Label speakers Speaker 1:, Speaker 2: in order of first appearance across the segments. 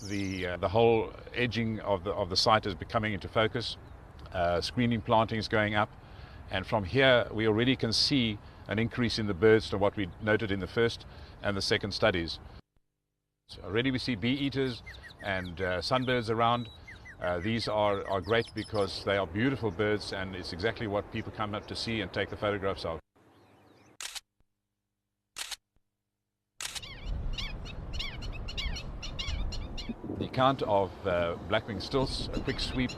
Speaker 1: The whole edging of the site is becoming into focus. Screening planting is going up, and from here we already can see an increase in the birds to what we noted in the first and the second studies. So already we see bee eaters and sunbirds around. These are great because they are beautiful birds, and it's exactly what people come up to see and take the photographs of. The count of black-winged stilts, a quick sweep,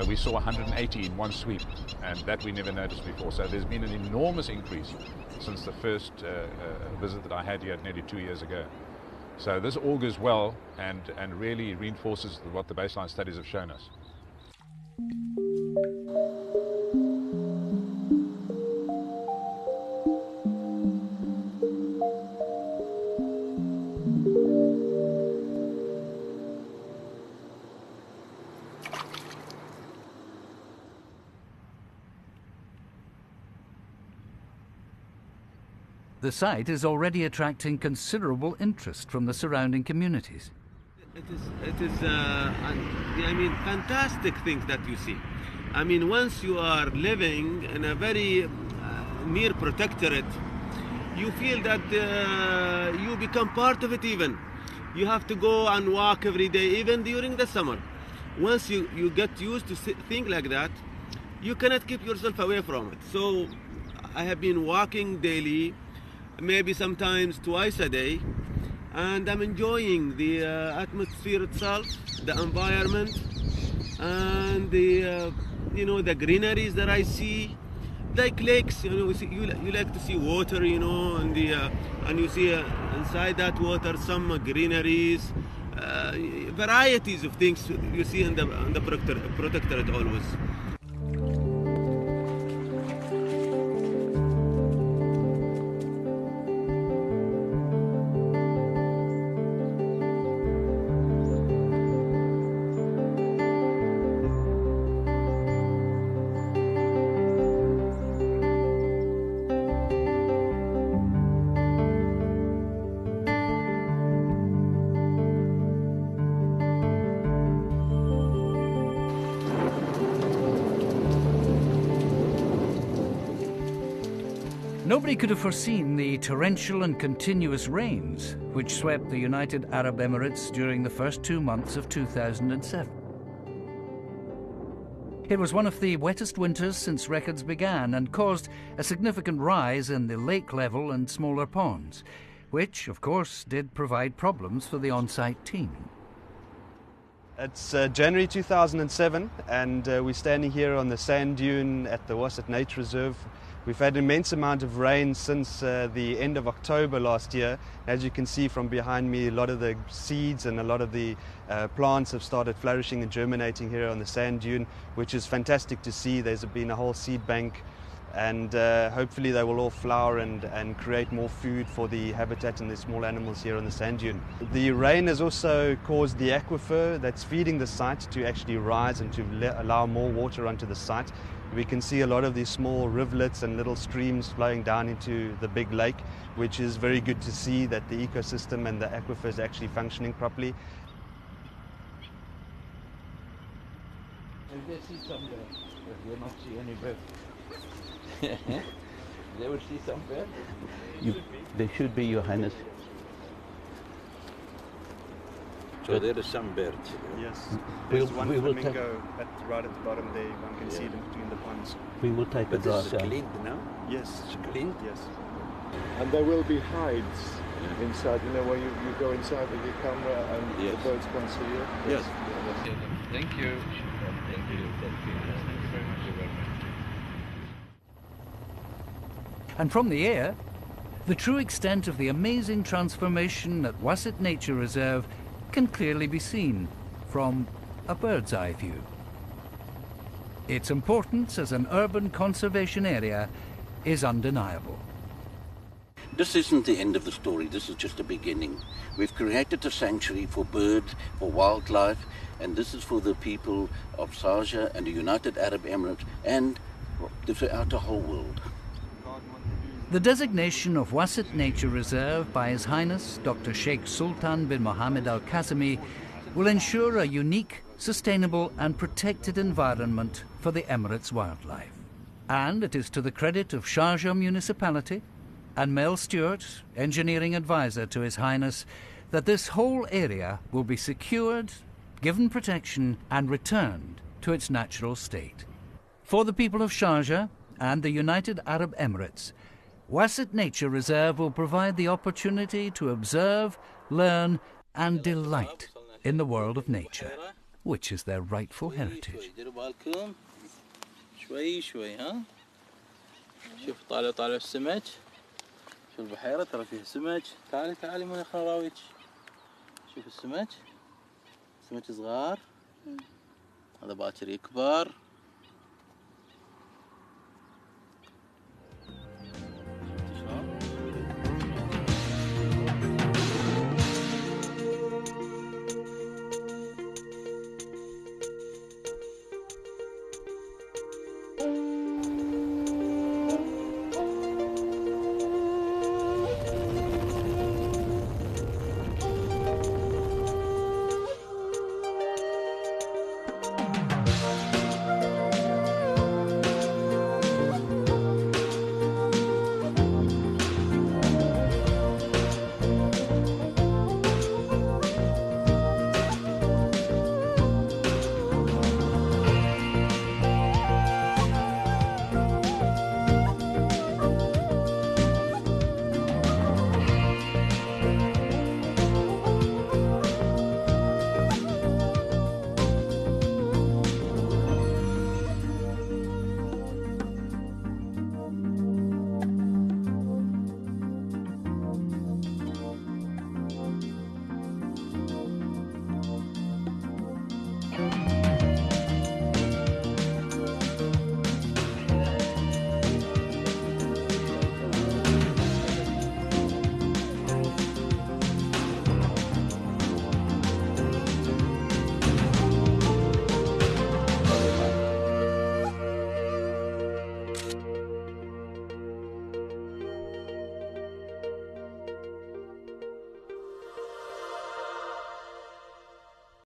Speaker 1: we saw 180 in one sweep, and that we never noticed before. So there's been an enormous increase since the first visit that I had here nearly 2 years ago. So this augurs well and really reinforces what the baseline studies have shown us.
Speaker 2: The site is already attracting considerable interest from the surrounding communities.
Speaker 3: It is fantastic things that you see. I mean, once you are living in a very near protectorate, you feel that you become part of it even. You have to go and walk every day, even during the summer. Once you get used to things like that, you cannot keep yourself away from it. So I have been walking daily, maybe sometimes twice a day, and I'm enjoying the atmosphere itself, the environment, and the the greeneries that I see, like lakes. You like to see water, and and you see inside that water some greeneries, varieties of things you see in the protectorate always.
Speaker 2: Nobody could have foreseen the torrential and continuous rains which swept the United Arab Emirates during the first 2 months of 2007. It was one of the wettest winters since records began and caused a significant rise in the lake level and smaller ponds, which, of course, did provide problems for the on-site team.
Speaker 4: It's January 2007, and we're standing here on the sand dune at the Wasit Nature Reserve. We've had an immense amount of rain since the end of October last year. As you can see from behind me, a lot of the seeds and a lot of the plants have started flourishing and germinating here on the sand dune, which is fantastic to see. There's been a whole seed bank, and hopefully they will all flower and create more food for the habitat and the small animals here on the sand dune. The rain has also caused the aquifer that's feeding the site to actually rise and to allow more water onto the site. We can see a lot of these small rivulets and little streams flowing down into the big lake, which is very good to see that the ecosystem and the aquifer is actually functioning properly.
Speaker 5: They see some birds, but they not see any birds. They will see some birds? They should be, Your Highness. So there is some birds.
Speaker 4: Yes, there's one flamingo right at the bottom there. One can see it in between the ponds.
Speaker 5: We will take a drive down. But this is cleaned now?
Speaker 4: Yes.
Speaker 5: It's cleaned?
Speaker 4: Yes.
Speaker 6: And there will be hides inside, where you go inside with your camera and the birds can see you?
Speaker 5: Yes.
Speaker 7: Thank you. Thank you.
Speaker 2: And from the air, the true extent of the amazing transformation at Wasit Nature Reserve can clearly be seen from a bird's eye view. Its importance as an urban conservation area is undeniable.
Speaker 8: This isn't the end of the story, this is just the beginning. We've created a sanctuary for birds, for wildlife, and this is for the people of Sharjah and the United Arab Emirates and throughout the whole world.
Speaker 2: The designation of Wasit Nature Reserve by His Highness Dr. Sheikh Sultan bin Mohammed Al Qasimi will ensure a unique, sustainable and protected environment for the Emirates' wildlife. And it is to the credit of Sharjah Municipality and Mel Stewart, engineering advisor to His Highness, that this whole area will be secured, given protection and returned to its natural state. For the people of Sharjah and the United Arab Emirates, Wasit Nature Reserve will provide the opportunity to observe, learn and delight in the world of nature, which is their rightful heritage.
Speaker 5: شوي شوي ها شوف طالع السمك شوف البحيرة ترى فيها سمك تعالي من خراويج شوف السمك سمك صغار هذا باكر يكبر